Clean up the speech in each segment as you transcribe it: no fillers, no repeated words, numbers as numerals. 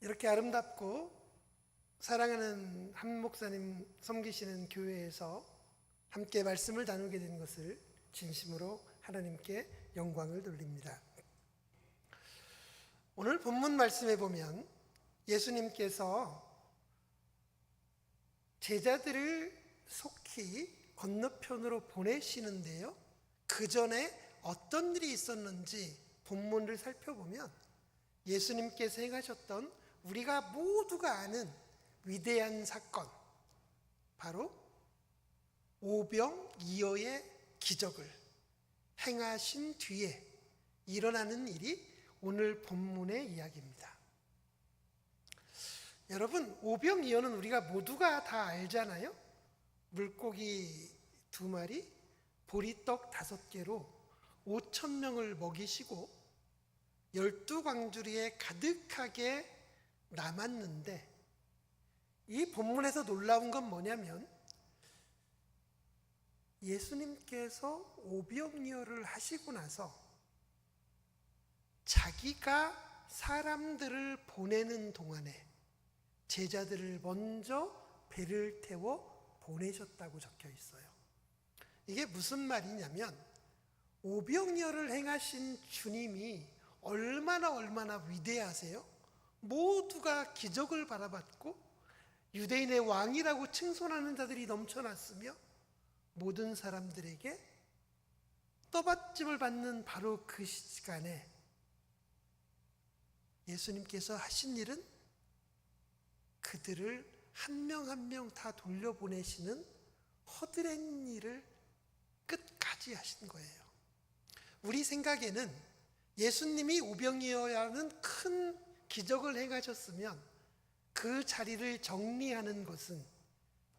이렇게 아름답고 사랑하는 한 목사님 섬기시는 교회에서 함께 말씀을 나누게 된 것을 진심으로 하나님께 영광을 돌립니다. 오늘 본문 말씀에 보면 예수님께서 제자들을 속히 건너편으로 보내시는데요, 그 전에 어떤 일이 있었는지 본문을 살펴보면 예수님께서 행하셨던 우리가 모두가 아는 위대한 사건, 바로 오병이어의 기적을 행하신 뒤에 일어나는 일이 오늘 본문의 이야기입니다. 여러분, 오병이어는 우리가 모두가 다 알잖아요. 물고기 2마리, 보리떡 5개로 5,000명을 먹이시고 12광주리에 가득하게 남았는데, 이 본문에서 놀라운 건 뭐냐면 예수님께서 오병이어를 하시고 나서 자기가 사람들을 보내는 동안에 제자들을 먼저 배를 태워 보내셨다고 적혀 있어요. 이게 무슨 말이냐면 오병이어를 행하신 주님이 얼마나 위대하세요? 모두가 기적을 바라봤고 유대인의 왕이라고 칭송하는 자들이 넘쳐났으며 모든 사람들에게 떠받침을 받는 바로 그 시간에 예수님께서 하신 일은 그들을 한 명 한 명 다 돌려보내시는 허드렛 일을 끝까지 하신 거예요. 우리 생각에는 예수님이 오병이어라는 큰 기적을 행하셨으면 그 자리를 정리하는 것은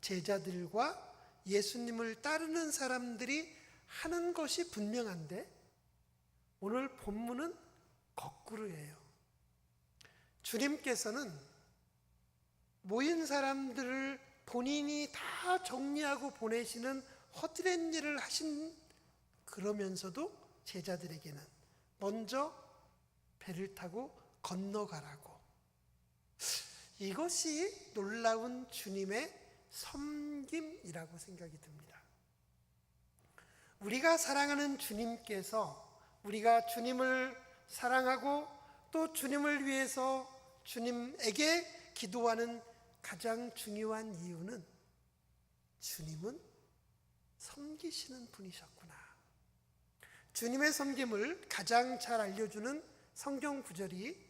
제자들과 예수님을 따르는 사람들이 하는 것이 분명한데, 오늘 본문은 거꾸로예요. 주님께서는 모인 사람들을 본인이 다 정리하고 보내시는 헛된 일을 하신, 그러면서도 제자들에게는 먼저 배를 타고 건너가라고. 이것이 놀라운 주님의 섬김이라고 생각이 듭니다. 우리가 사랑하는 주님께서 우리가 주님을 사랑하고 또 주님을 위해서 주님에게 기도하는 가장 중요한 이유는 주님은 섬기시는 분이셨구나. 주님의 섬김을 가장 잘 알려주는 성경 구절이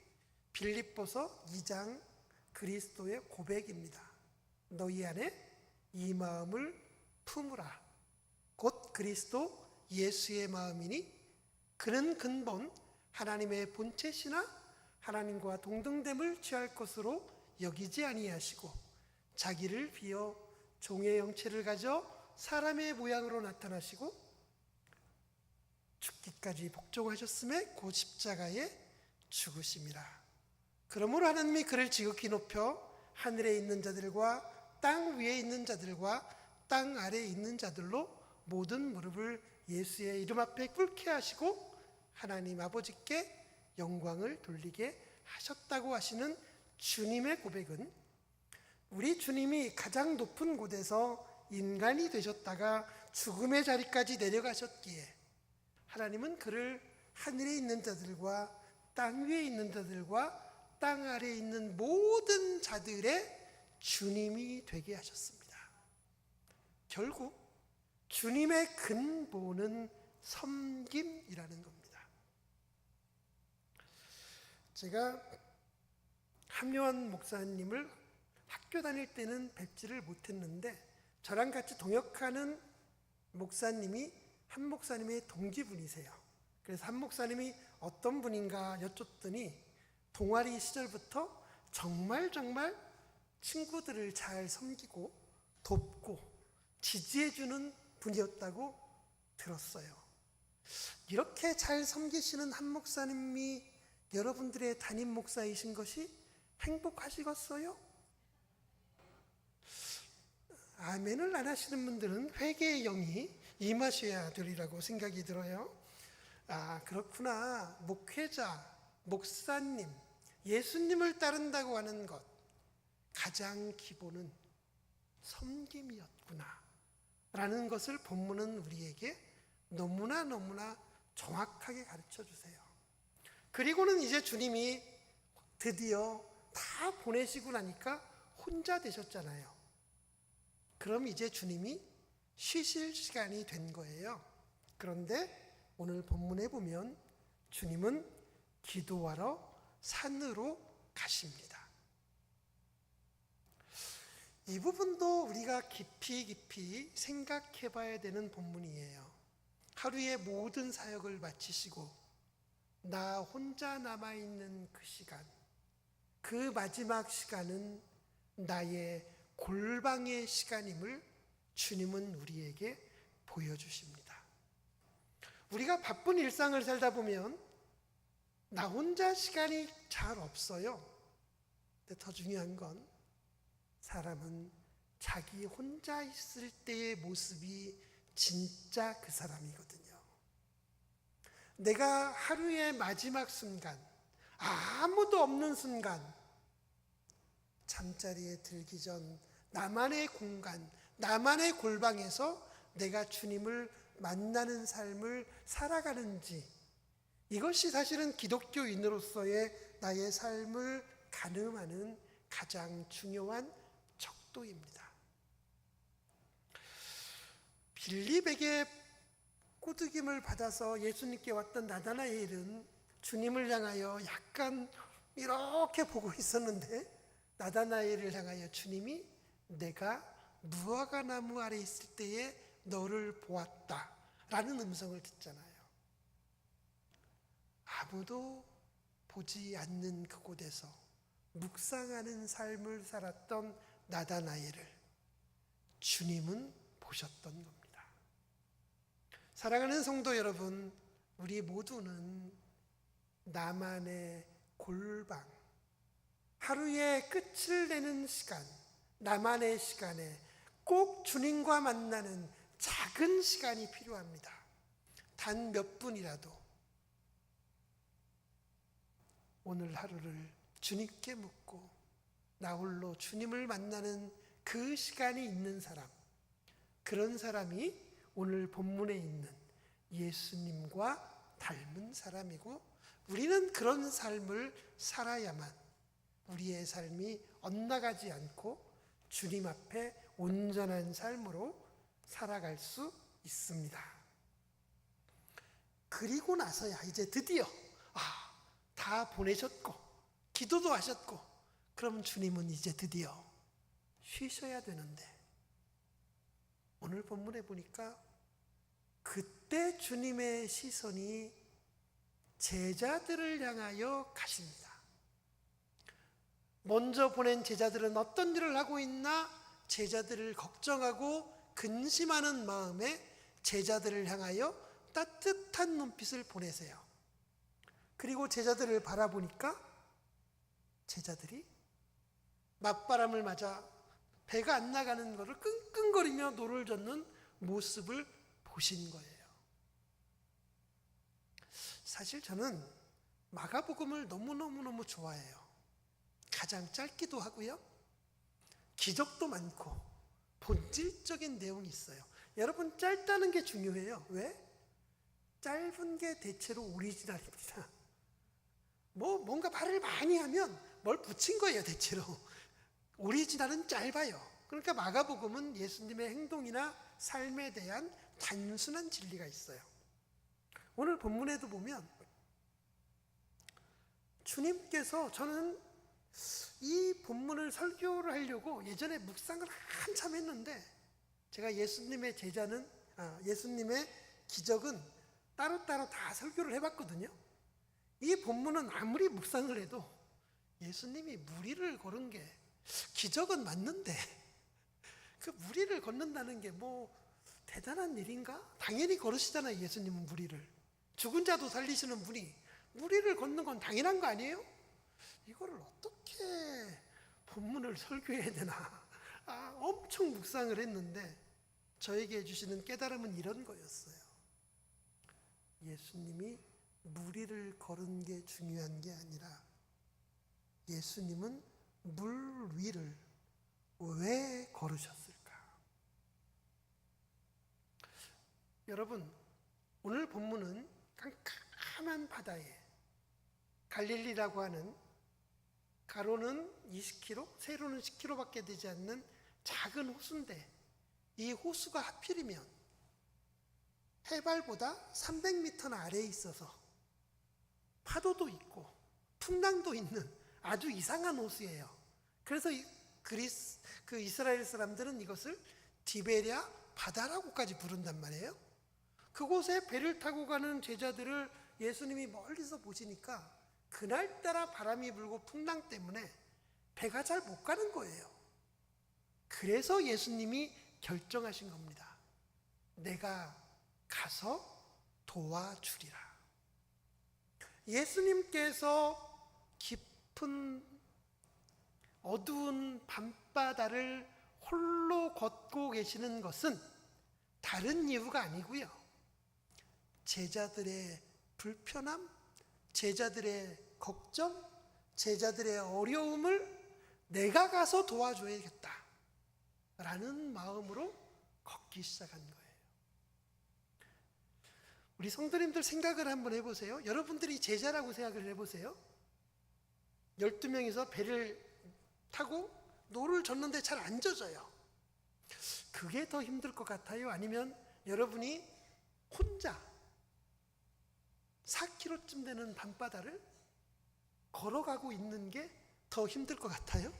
빌립보서 2장 그리스도의 고백입니다. 너희 안에 이 마음을 품으라. 곧 그리스도 예수의 마음이니 그는 근본 하나님의 본체시나 하나님과 동등됨을 취할 것으로 여기지 아니하시고 자기를 비어 종의 형체를 가져 사람의 모양으로 나타나시고 죽기까지 복종하셨음에 곧 십자가에 죽으심이라. 그러므로 하나님이 그를 지극히 높여 하늘에 있는 자들과 땅 위에 있는 자들과 땅 아래에 있는 자들로 모든 무릎을 예수의 이름 앞에 꿇게 하시고 하나님 아버지께 영광을 돌리게 하셨다고 하시는 주님의 고백은, 우리 주님이 가장 높은 곳에서 인간이 되셨다가 죽음의 자리까지 내려가셨기에 하나님은 그를 하늘에 있는 자들과 땅 위에 있는 자들과 땅 아래에 있는 모든 자들의 주님이 되게 하셨습니다. 결국 주님의 근본은 섬김이라는 겁니다. 제가 함요한 목사님을 학교 다닐 때는 뵙지를 못했는데 저랑 같이 동역하는 목사님이 한 목사님의 동기분이세요. 그래서 한 목사님이 어떤 분인가 여쭙더니 동아리 시절부터 정말 친구들을 잘 섬기고 돕고 지지해주는 분이었다고 들었어요. 이렇게 잘 섬기시는 한 목사님이 여러분들의 담임 목사이신 것이 행복하시겠어요? 아멘을 안 하시는 분들은 회개의 영이 임하셔야 되리라고 생각이 들어요. 아, 그렇구나. 목회자, 목사님, 예수님을 따른다고 하는 것, 가장 기본은 섬김이었구나 라는 것을 본문은 우리에게 너무나 정확하게 가르쳐 주세요. 그리고는 이제 주님이 드디어 다 보내시고 나니까 혼자 되셨잖아요. 그럼 이제 주님이 쉬실 시간이 된 거예요. 그런데 오늘 본문에 보면 주님은 기도하러 산으로 가십니다. 이 부분도 우리가 깊이 생각해 봐야 되는 본문이에요. 하루의 모든 사역을 마치시고 나 혼자 남아있는 그 시간, 그 마지막 시간은 나의 골방의 시간임을 주님은 우리에게 보여주십니다. 우리가 바쁜 일상을 살다 보면 나 혼자 시간이 잘 없어요. 근데 더 중요한 건 사람은 자기 혼자 있을 때의 모습이 진짜 그 사람이거든요. 내가 하루의 마지막 순간, 아무도 없는 순간, 잠자리에 들기 전 나만의 공간, 나만의 골방에서 내가 주님을 만나는 삶을 살아가는지, 이것이 사실은 기독교인으로서의 나의 삶을 가늠하는 가장 중요한 척도입니다. 빌립에게 꼬드김을 받아서 예수님께 왔던 나다나엘은 주님을 향하여 약간 이렇게 보고 있었는데, 나다나엘을 향하여 주님이 내가 무화과 나무 아래 있을 때에 너를 보았다 라는 음성을 듣잖아요. 아무도 보지 않는 그곳에서 묵상하는 삶을 살았던 나다나엘을 주님은 보셨던 겁니다. 사랑하는 성도 여러분, 우리 모두는 나만의 골방, 하루의 끝을 내는 시간, 나만의 시간에 꼭 주님과 만나는 작은 시간이 필요합니다. 단 몇 분이라도 오늘 하루를 주님께 묻고 나 홀로 주님을 만나는 그 시간이 있는 사람, 그런 사람이 오늘 본문에 있는 예수님과 닮은 사람이고, 우리는 그런 삶을 살아야만 우리의 삶이 엇나가지 않고 주님 앞에 온전한 삶으로 살아갈 수 있습니다. 그리고 나서야 이제 드디어 다 보내셨고 기도도 하셨고, 그럼 주님은 이제 드디어 쉬셔야 되는데, 오늘 본문에 보니까 그때 주님의 시선이 제자들을 향하여 가십니다. 먼저 보낸 제자들은 어떤 일을 하고 있나 제자들을 걱정하고 근심하는 마음에 제자들을 향하여 따뜻한 눈빛을 보내세요. 그리고 제자들을 바라보니까 제자들이 맞바람을 맞아 배가 안 나가는 것을 끙끙거리며 노를 젓는 모습을 보신 거예요. 사실 저는 마가복음을 너무너무 좋아해요. 가장 짧기도 하고요, 기적도 많고 본질적인 내용이 있어요. 여러분, 짧다는 게 중요해요. 왜? 짧은 게 대체로 오리지널입니다. 뭔가 말을 많이 하면 뭘 붙인 거예요, 대체로. 오리지널은 짧아요. 그러니까 마가복음은 예수님의 행동이나 삶에 대한 단순한 진리가 있어요. 오늘 본문에도 보면 주님께서, 저는 이 본문을 설교를 하려고 예전에 묵상을 한참 했는데, 제가 예수님의 기적은 따로따로 다 설교를 해봤거든요. 이 본문은 아무리 묵상을 해도 예수님이 무리를 걸은 게 기적은 맞는데, 그 무리를 걷는다는 게 대단한 일인가? 당연히 걸으시잖아요. 예수님은 무리를, 죽은 자도 살리시는 분이 무리를 걷는 건 당연한 거 아니에요? 이거를 어떻게 본문을 설교해야 되나 엄청 묵상을 했는데, 저에게 해주시는 깨달음은 이런 거였어요. 예수님이 무리를 걸은 게 중요한 게 아니라 예수님은 물 위를 왜 걸으셨을까? 여러분, 오늘 본문은 깜깜한 바다에 갈릴리라고 하는 가로는 20km, 세로는 10km밖에 되지 않는 작은 호수인데, 이 호수가 하필이면 해발보다 300m나 아래에 있어서 파도도 있고 풍랑도 있는 아주 이상한 호수예요. 그래서 이스라엘 사람들은 이것을 디베랴 바다라고까지 부른단 말이에요. 그곳에 배를 타고 가는 제자들을 예수님이 멀리서 보시니까 그날따라 바람이 불고 풍랑 때문에 배가 잘 못 가는 거예요. 그래서 예수님이 결정하신 겁니다. 내가 가서 도와주리라. 예수님께서 깊은 어두운 밤바다를 홀로 걷고 계시는 것은 다른 이유가 아니고요. 제자들의 불편함, 제자들의 걱정, 제자들의 어려움을 내가 가서 도와줘야겠다 라는 마음으로 걷기 시작한 거예요. 우리 성도님들 생각을 한번 해보세요. 여러분들이 제자라고 생각을 해보세요. 12명이서 배를 타고 노를 젓는데 잘 안 젖어요. 그게 더 힘들 것 같아요? 아니면 여러분이 혼자 4km쯤 되는 밤바다를 걸어가고 있는 게 더 힘들 것 같아요?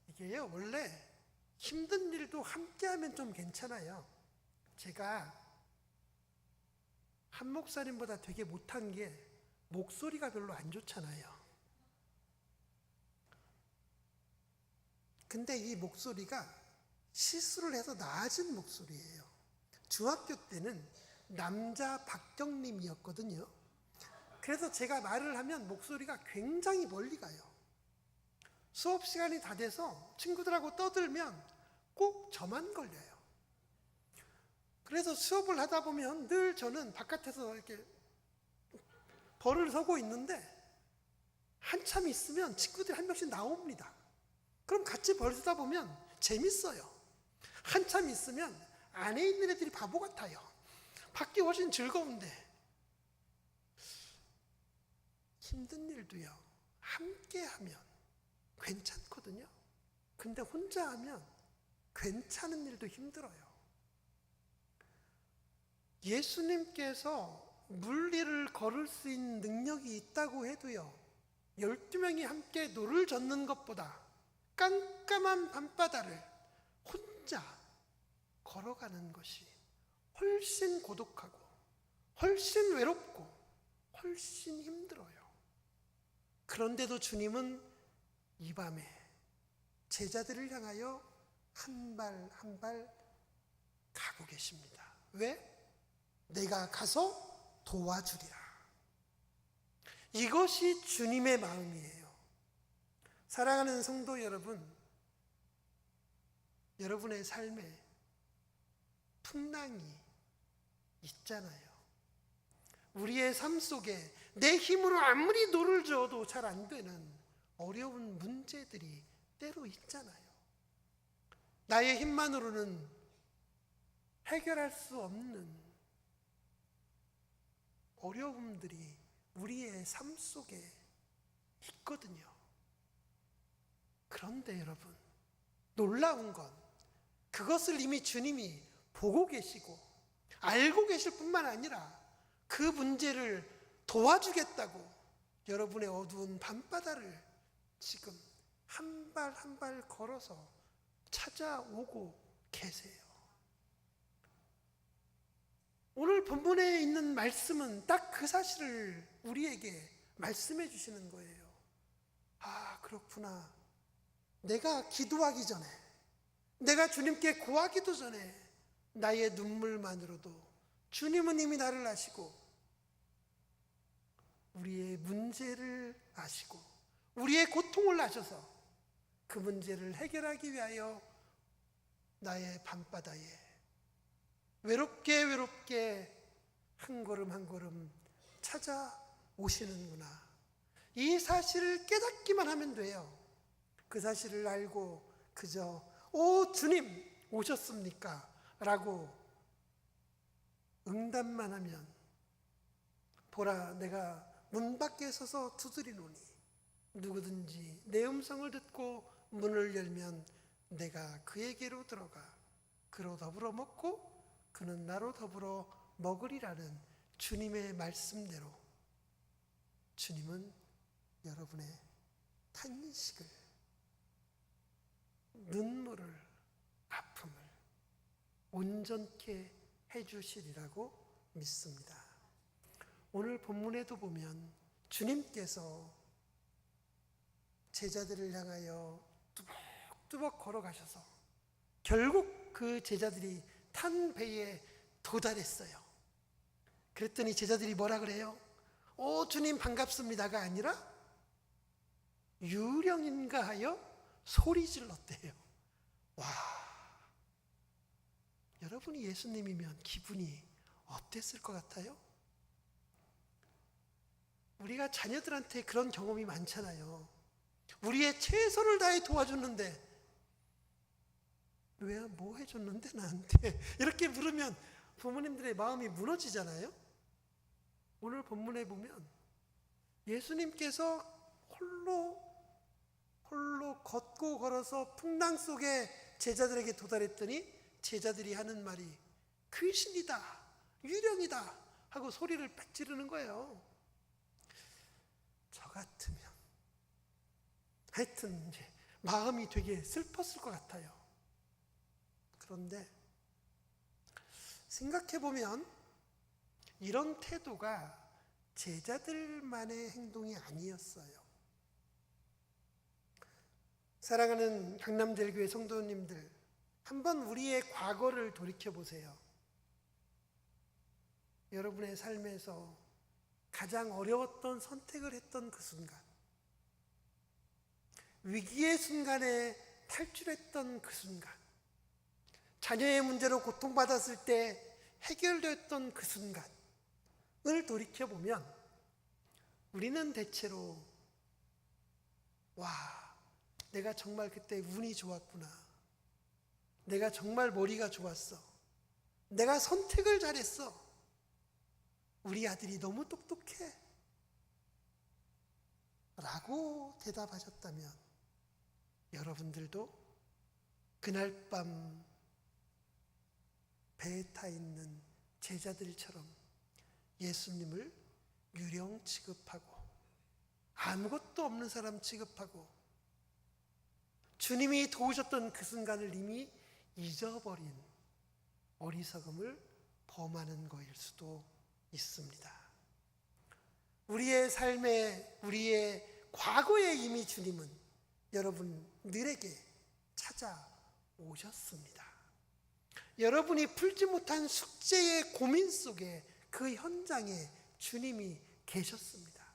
이게요, 원래 힘든 일도 함께하면 좀 괜찮아요. 제가 한 목사님보다 되게 못한 게 목소리가 별로 안 좋잖아요. 근데 이 목소리가 시술을 해서 나아진 목소리예요. 중학교 때는 남자 박경림이었거든요. 그래서 제가 말을 하면 목소리가 굉장히 멀리 가요. 수업 시간이 다 돼서 친구들하고 떠들면 꼭 저만 걸려요. 그래서 수업을 하다 보면 늘 저는 바깥에서 이렇게 벌을 서고 있는데 한참 있으면 친구들이 한 명씩 나옵니다. 그럼 같이 벌 서다 보면 재밌어요. 한참 있으면 안에 있는 애들이 바보 같아요. 밖이 훨씬 즐거운데. 힘든 일도요, 함께 하면 괜찮거든요. 근데 혼자 하면 괜찮은 일도 힘들어요. 예수님께서 물 위를 걸을 수 있는 능력이 있다고 해도요, 12명이 함께 노를 젓는 것보다 깜깜한 밤바다를 혼자 걸어가는 것이 훨씬 고독하고 훨씬 외롭고 훨씬 힘들어요. 그런데도 주님은 이 밤에 제자들을 향하여 한 발 한 발 가고 계십니다. 왜? 내가 가서 도와주리라. 이것이 주님의 마음이에요. 사랑하는 성도 여러분, 여러분의 삶에 풍랑이 있잖아요. 우리의 삶 속에 내 힘으로 아무리 노를 저어도 잘 안 되는 어려운 문제들이 때로 있잖아요. 나의 힘만으로는 해결할 수 없는 어려움들이 우리의 삶 속에 있거든요. 그런데 여러분, 놀라운 건 그것을 이미 주님이 보고 계시고 알고 계실 뿐만 아니라 그 문제를 도와주겠다고 여러분의 어두운 밤바다를 지금 한 발 한 발 걸어서 찾아오고 계세요. 오늘 본문에 있는 말씀은 딱 그 사실을 우리에게 말씀해 주시는 거예요. 아, 그렇구나. 내가 기도하기 전에, 내가 주님께 구하기도 전에 나의 눈물만으로도 주님은 이미 나를 아시고 우리의 문제를 아시고 우리의 고통을 아셔서 그 문제를 해결하기 위하여 나의 밤바다에 외롭게 한 걸음 한 걸음 찾아오시는구나. 이 사실을 깨닫기만 하면 돼요. 그 사실을 알고 그저 오 주님 오셨습니까? 라고 응답만 하면 보라 내가 문 밖에 서서 두드리노니 누구든지 내 음성을 듣고 문을 열면 내가 그에게로 들어가 그로 더불어 먹고 그는 나로 더불어 먹으리라는 주님의 말씀대로 주님은 여러분의 탄식을, 눈물을, 아픔을 온전케 해주시리라고 믿습니다. 오늘 본문에도 보면 주님께서 제자들을 향하여 뚜벅뚜벅 걸어가셔서 결국 그 제자들이 탄 배에 도달했어요. 그랬더니 제자들이 뭐라 그래요? 오 주님 반갑습니다가 아니라 유령인가 하여 소리 질렀대요. 와, 여러분이 예수님이면 기분이 어땠을 것 같아요? 우리가 자녀들한테 그런 경험이 많잖아요. 우리의 최선을 다해 도와줬는데 왜 뭐 해줬는데 나한테 이렇게 물으면 부모님들의 마음이 무너지잖아요. 오늘 본문에 보면 예수님께서 홀로 걷고 걸어서 풍랑 속에 제자들에게 도달했더니 제자들이 하는 말이 귀신이다, 유령이다 하고 소리를 빽 지르는 거예요. 저 같으면 하여튼 이제 마음이 되게 슬펐을 것 같아요. 그런데 생각해보면 이런 태도가 제자들만의 행동이 아니었어요. 사랑하는 강남제일교회 성도님들, 한번 우리의 과거를 돌이켜보세요. 여러분의 삶에서 가장 어려웠던 선택을 했던 그 순간, 위기의 순간에 탈출했던 그 순간, 자녀의 문제로 고통받았을 때 해결됐던 그 순간을 돌이켜보면 우리는 대체로 와, 내가 정말 그때 운이 좋았구나. 내가 정말 머리가 좋았어. 내가 선택을 잘했어. 우리 아들이 너무 똑똑해. 라고 대답하셨다면 여러분들도 그날 밤 배에 타 있는 제자들처럼 예수님을 유령 취급하고 아무것도 없는 사람 취급하고 주님이 도우셨던 그 순간을 이미 잊어버린 어리석음을 범하는 것일 수도 있습니다. 우리의 삶에, 우리의 과거에 이미 주님은 여러분들에게 찾아오셨습니다. 여러분이 풀지 못한 숙제의 고민 속에 그 현장에 주님이 계셨습니다.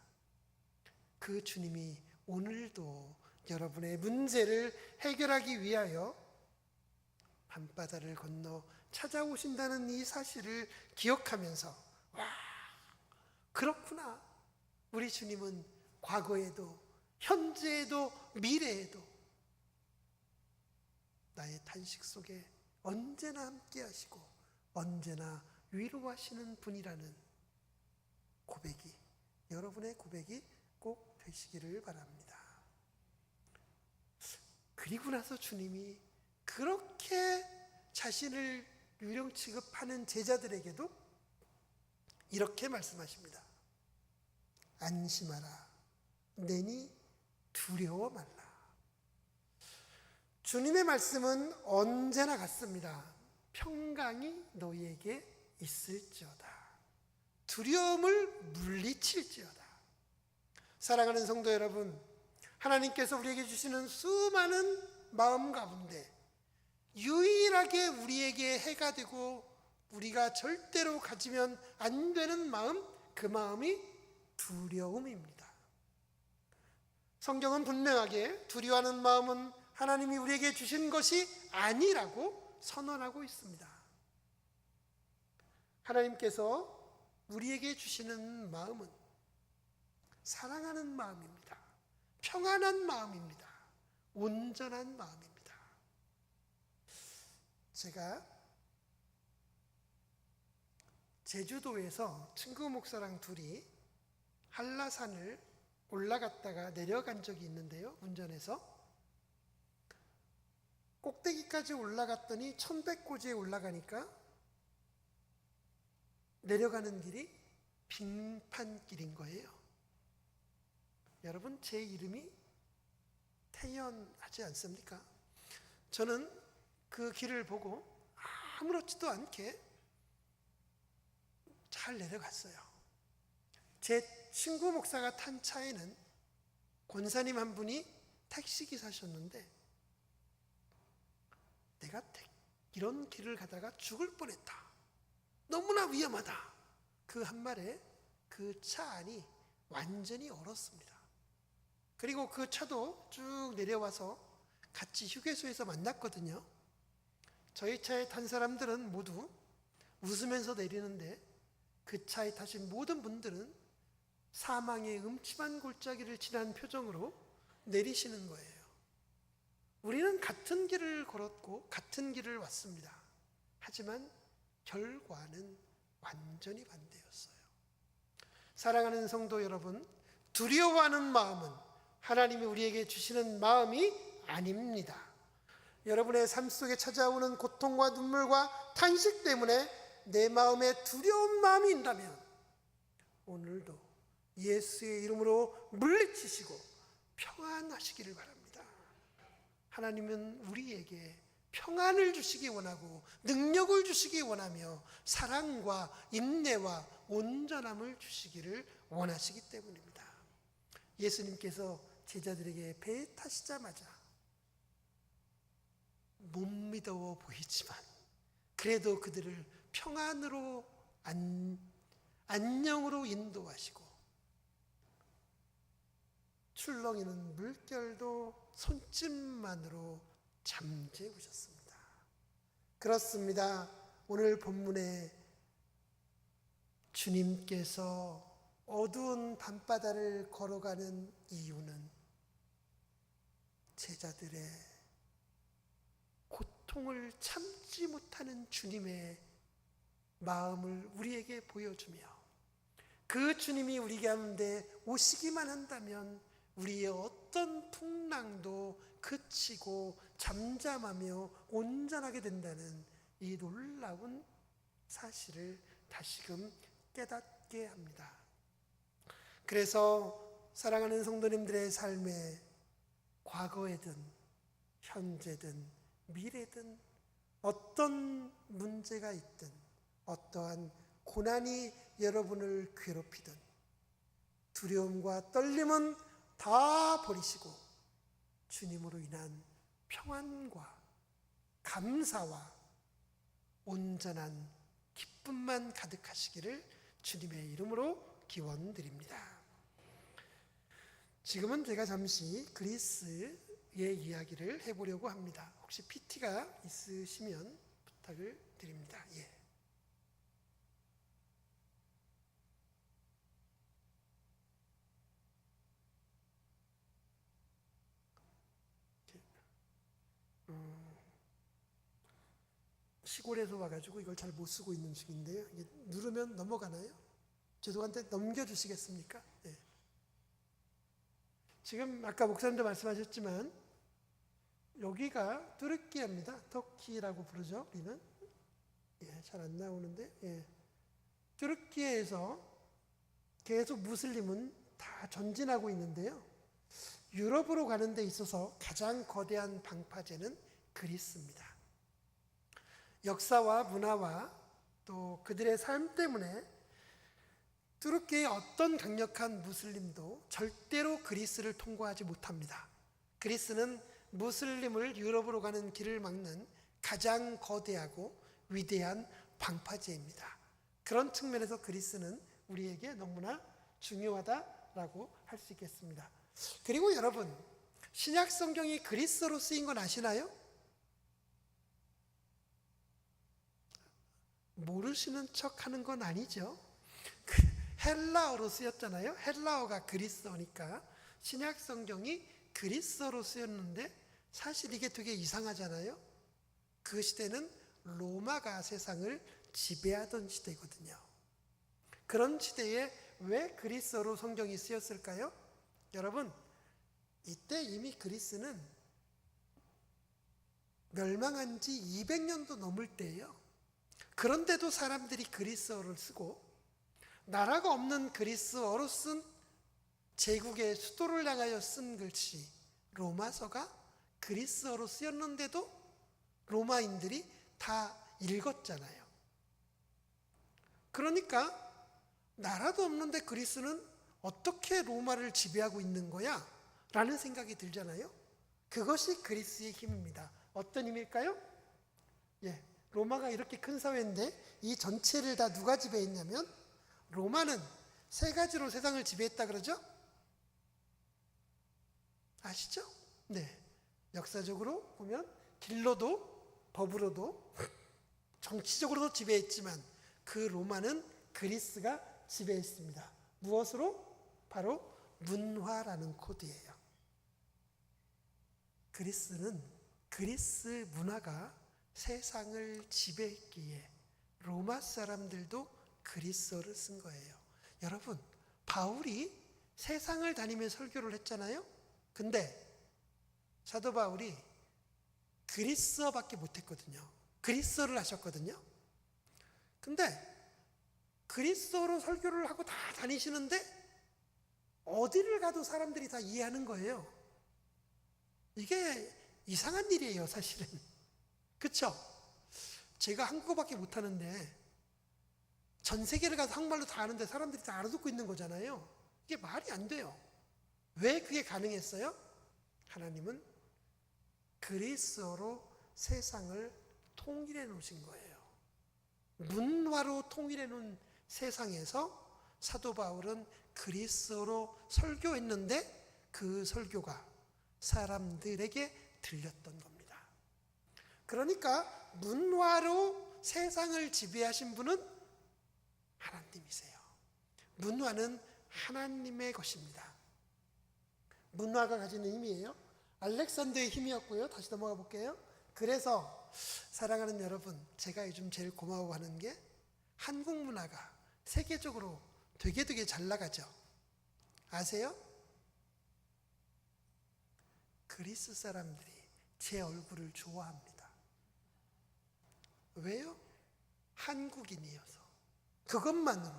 그 주님이 오늘도 여러분의 문제를 해결하기 위하여 밤바다를 건너 찾아오신다는 이 사실을 기억하면서 와, 그렇구나. 우리 주님은 과거에도 현재에도 미래에도 나의 탄식 속에 언제나 함께 하시고 언제나 위로하시는 분이라는 고백이, 여러분의 고백이 꼭 되시기를 바랍니다. 그리고 나서 주님이 그렇게 자신을 유령 취급하는 제자들에게도 이렇게 말씀하십니다. 안심하라. 내니 두려워 말라. 주님의 말씀은 언제나 같습니다. 평강이 너희에게 있을지어다. 두려움을 물리칠지어다. 사랑하는 성도 여러분, 하나님께서 우리에게 주시는 수많은 마음 가운데 유일하게 우리에게 해가 되고 우리가 절대로 가지면 안 되는 마음, 그 마음이 두려움입니다. 성경은 분명하게 두려워하는 마음은 하나님이 우리에게 주신 것이 아니라고 선언하고 있습니다. 하나님께서 우리에게 주시는 마음은 사랑하는 마음입니다. 평안한 마음입니다. 온전한 마음입니다. 제가 제주도에서 친구 목사랑 둘이 한라산을 올라갔다가 내려간 적이 있는데요. 운전해서 꼭대기까지 올라갔더니 1100고지에 올라가니까 내려가는 길이 빙판길인 거예요. 여러분, 제 이름이 태연하지 않습니까? 저는 그 길을 보고 아무렇지도 않게 잘 내려갔어요. 제 친구 목사가 탄 차에는 권사님 한 분이 택시기사셨는데, 내가 이런 길을 가다가 죽을 뻔했다, 너무나 위험하다, 그 한 말에 그 차 안이 완전히 얼었습니다. 그리고 그 차도 쭉 내려와서 같이 휴게소에서 만났거든요. 저희 차에 탄 사람들은 모두 웃으면서 내리는데 그 차에 타신 모든 분들은 사망의 음침한 골짜기를 지난 표정으로 내리시는 거예요. 우리는 같은 길을 걸었고 같은 길을 왔습니다. 하지만 결과는 완전히 반대였어요. 사랑하는 성도 여러분, 두려워하는 마음은 하나님이 우리에게 주시는 마음이 아닙니다. 여러분의 삶 속에 찾아오는 고통과 눈물과 탄식 때문에 내 마음에 두려운 마음이 있다면 오늘도 예수의 이름으로 물리치시고 평안하시기를 바랍니다. 하나님은 우리에게 평안을 주시기 원하고 능력을 주시기 원하며 사랑과 인내와 온전함을 주시기를 원하시기 때문입니다. 예수님께서 제자들에게 배에 타시자마자 못 믿어 보이지만 그래도 그들을 평안으로 안녕으로 인도하시고 출렁이는 물결도 손짓만으로 잠재우셨습니다. 그렇습니다. 오늘 본문에 주님께서 어두운 밤바다를 걸어가는 이유는 제자들의 고통을 참지 못하는 주님의 마음을 우리에게 보여주며 그 주님이 우리 가운데 오시기만 한다면 우리의 어떤 풍랑도 그치고 잠잠하며 온전하게 된다는 이 놀라운 사실을 다시금 깨닫게 합니다. 그래서 사랑하는 성도님들의 삶에 과거에든 현재든 미래든 어떤 문제가 있든 어떠한 고난이 여러분을 괴롭히든 두려움과 떨림은 다 버리시고 주님으로 인한 평안과 감사와 온전한 기쁨만 가득하시기를 주님의 이름으로 기원드립니다. 지금은 제가 잠시 그리스의 이야기를 해보려고 합니다. 혹시 PT가 있으시면 부탁을 드립니다. 예. 시골에서 와가지고 이걸 잘 못 쓰고 있는 중인데요. 이게 누르면 넘어가나요? 죄송한데 넘겨주시겠습니까? 네. 지금 아까 목사님도 말씀하셨지만 여기가 뚜르키예입니다. 터키라고 부르죠. 우리는 잘 안 나오는데 뚜르키예에서 계속 무슬림은 다 전진하고 있는데요. 유럽으로 가는 데 있어서 가장 거대한 방파제는 그리스입니다. 역사와 문화와 또 그들의 삶 때문에 뚜르키의 어떤 강력한 무슬림도 절대로 그리스를 통과하지 못합니다. 그리스는 무슬림을 유럽으로 가는 길을 막는 가장 거대하고 위대한 방파제입니다. 그런 측면에서 그리스는 우리에게 너무나 중요하다라고 할 수 있겠습니다. 그리고 여러분, 신약 성경이 그리스어로 쓰인 건 아시나요? 모르시는 척 하는 건 아니죠. 헬라어로 쓰였잖아요. 헬라어가 그리스어니까 신약 성경이 그리스어로 쓰였는데 사실 이게 되게 이상하잖아요. 그 시대는 로마가 세상을 지배하던 시대거든요. 그런 시대에 왜 그리스어로 성경이 쓰였을까요? 여러분, 이때 이미 그리스는 멸망한 지 200년도 넘을 때예요. 그런데도 사람들이 그리스어를 쓰고 나라가 없는 그리스어로 쓴 제국의 수도를 향하여 쓴 글씨 로마서가 그리스어로 쓰였는데도 로마인들이 다 읽었잖아요. 그러니까 나라도 없는데 그리스는 어떻게 로마를 지배하고 있는 거야? 라는 생각이 들잖아요. 그것이 그리스의 힘입니다. 어떤 힘일까요? 로마가 이렇게 큰 사회인데 이 전체를 다 누가 지배했냐면 로마는 세 가지로 세상을 지배했다 그러죠? 아시죠? 네. 역사적으로 보면 길로도 법으로도 정치적으로도 지배했지만 그 로마는 그리스가 지배했습니다. 무엇으로? 바로 문화라는 코드예요. 그리스는 그리스 문화가 세상을 지배했기에 로마 사람들도 그리스어를 쓴 거예요. 여러분, 바울이 세상을 다니며 설교를 했잖아요. 근데 사도 바울이 그리스어밖에 못했거든요. 그리스어를 하셨거든요. 근데 그리스어로 설교를 하고 다 다니시는데 어디를 가도 사람들이 다 이해하는 거예요. 이게 이상한 일이에요, 사실은. 그쵸? 제가 한국어밖에 못하는데 전 세계를 가서 한국말로 다 아는데 사람들이 다 알아듣고 있는 거잖아요. 이게 말이 안 돼요. 왜 그게 가능했어요? 하나님은 그리스어로 세상을 통일해 놓으신 거예요. 문화로 통일해 놓은 세상에서 사도 바울은 그리스어로 설교했는데 그 설교가 사람들에게 들렸던 겁니다. 그러니까 문화로 세상을 지배하신 분은 하나님이세요. 문화는 하나님의 것입니다. 문화가 가지는 힘이에요. 알렉산더의 힘이었고요. 다시 넘어가 볼게요. 그래서 사랑하는 여러분, 제가 요즘 제일 고마워하는 게 한국 문화가 세계적으로 되게 잘 나가죠. 아세요? 그리스 사람들이 제 얼굴을 좋아합니다. 왜요? 한국인이어서. 그것만으로.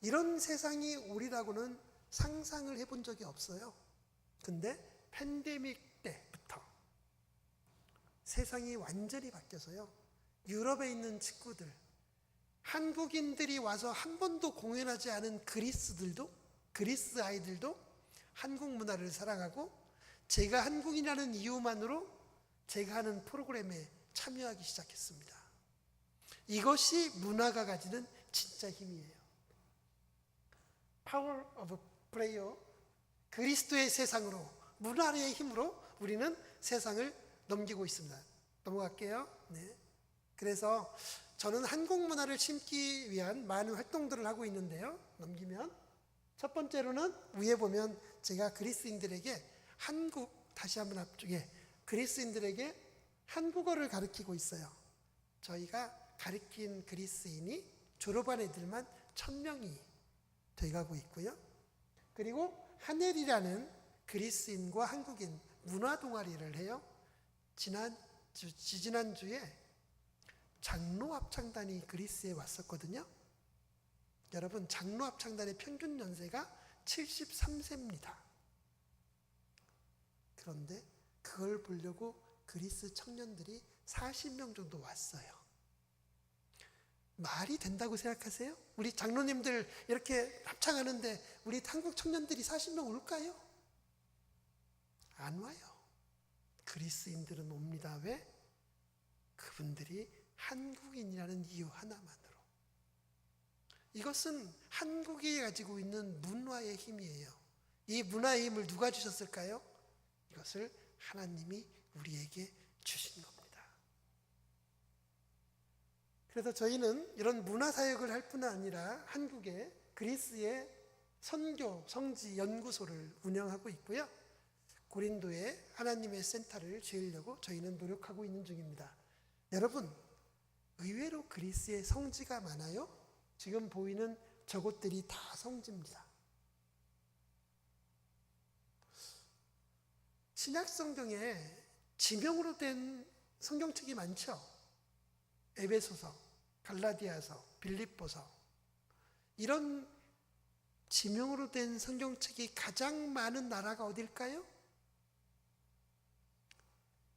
이런 세상이 오리라고는 상상을 해본 적이 없어요. 근데 팬데믹 때부터 세상이 완전히 바뀌어서요. 유럽에 있는 친구들, 한국인들이 와서 한 번도 공연하지 않은 그리스 아이들도 한국 문화를 사랑하고 제가 한국인이라는 이유만으로 제가 하는 프로그램에 참여하기 시작했습니다. 이것이 문화가 가지는 진짜 힘이에요. Power of Prayer, 그리스도의 세상으로, 문화의 힘으로 우리는 세상을 넘기고 있습니다. 넘어갈게요. 네. 그래서 저는 한국 문화를 심기 위한 많은 활동들을 하고 있는데요. 넘기면 첫 번째로는 위에 보면 제가 그리스인들에게 다시 한번 앞쪽에 그리스인들에게 한국어를 가르치고 있어요. 저희가 가르친 그리스인이 졸업한 애들만 1000명이 돼가고 있고요. 그리고 하넬이라는 그리스인과 한국인 문화 동아리를 해요. 지지난주에 장로 합창단이 그리스에 왔었거든요. 여러분, 장로 합창단의 평균 연세가 73세입니다. 그런데 그걸 보려고 그리스 청년들이 40명 정도 왔어요. 말이 된다고 생각하세요? 우리 장로님들 이렇게 합창하는데 우리 한국 청년들이 40명 올까요? 안 와요. 그리스인들은 옵니다. 왜? 그분들이 한국인이라는 이유 하나만으로. 이것은 한국이 가지고 있는 문화의 힘이에요. 이 문화의 힘을 누가 주셨을까요? 이것을 하나님이 우리에게 주신 겁니다. 그래서 저희는 이런 문화사역을 할 뿐 아니라 한국에 그리스의 선교 성지 연구소를 운영하고 있고요. 고린도에 하나님의 센터를 지으려고 저희는 노력하고 있는 중입니다. 여러분, 의외로 그리스에 성지가 많아요. 지금 보이는 저곳들이 다 성지입니다. 신약 성경에 지명으로 된 성경책이 많죠. 에베소서, 갈라디아서, 빌립보서, 이런 지명으로 된 성경책이 가장 많은 나라가 어딜까요?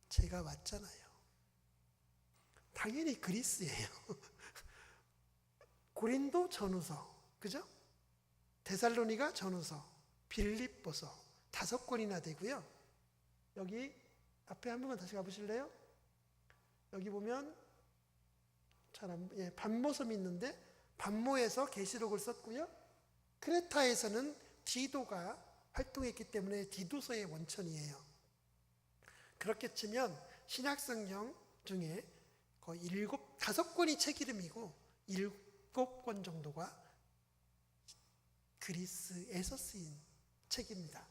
제가 맞잖아요. 당연히 그리스예요. 고린도 전후서, 그죠? 데살로니가 전후서, 빌립보서 5권이나 되고요. 여기 앞에 한 번만 다시 가보실래요? 여기 보면 반모섬이 있는데 반모에서 계시록을 썼고요. 크레타에서는 디도가 활동했기 때문에 디도서의 원천이에요. 그렇게 치면 신약성경 중에 거의 5권이 책 이름이고 7권 정도가 그리스에서 쓰인 책입니다.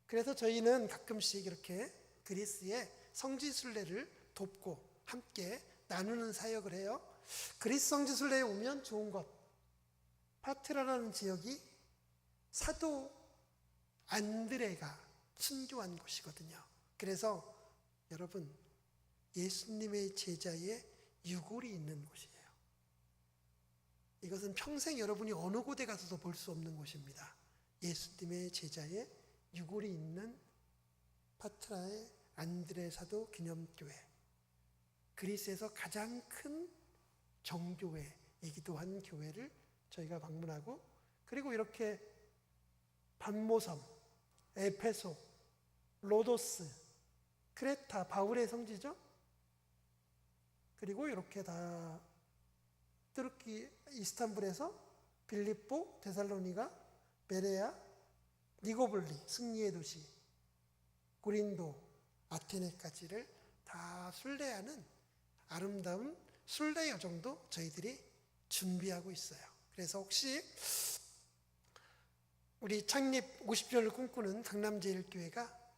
그래서 저희는 가끔씩 이렇게 그리스의 성지순례를 돕고 함께 나누는 사역을 해요. 그리스 성지순례에 오면 좋은 것, 파트라라는 지역이 사도 안드레가 순교한 곳이거든요. 그래서 여러분, 예수님의 제자의 유골이 있는 곳이에요. 이것은 평생 여러분이 어느 곳에 가서도 볼 수 없는 곳입니다. 예수님의 제자의 유골이 있는 파트라의 안드레 사도 기념교회, 그리스에서 가장 큰 정교회이기도 한 교회를 저희가 방문하고, 그리고 이렇게 반모섬, 에페소, 로도스, 크레타, 바울의 성지죠. 그리고 이렇게 다 뚜르키, 이스탄불에서 빌립보, 데살로니가, 베레아, 니고볼리, 승리의 도시, 고린도, 아테네까지를 다 순례하는 아름다운 순례 여정도 저희들이 준비하고 있어요. 그래서 혹시 우리 창립 50주년을 꿈꾸는 강남제일교회가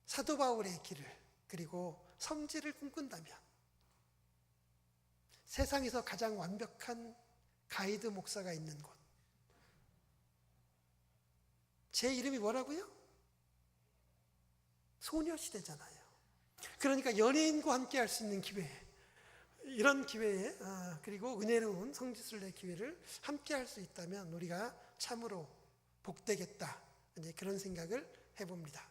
사도 바울의 길을, 그리고 성지를 꿈꾼다면 세상에서 가장 완벽한 가이드 목사가 있는 곳, 제 이름이 뭐라고요? 소녀시대잖아요. 그러니까 연예인과 함께 할 수 있는 기회, 이런 기회에 그리고 은혜로운 성지순례 기회를 함께 할 수 있다면 우리가 참으로 복되겠다, 이제 그런 생각을 해봅니다.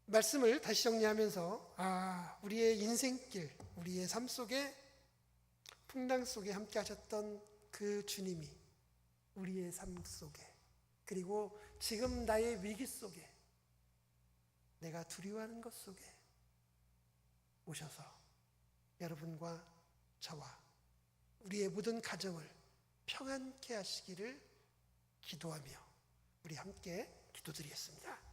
말씀을 다시 정리하면서 우리의 인생길, 우리의 삶 속에 풍랑 속에 함께 하셨던 그 주님이 우리의 삶 속에, 그리고 지금 나의 위기 속에, 내가 두려워하는 것 속에 오셔서 여러분과 저와 우리의 모든 가정을 평안케 하시기를 기도하며 우리 함께 기도드리겠습니다.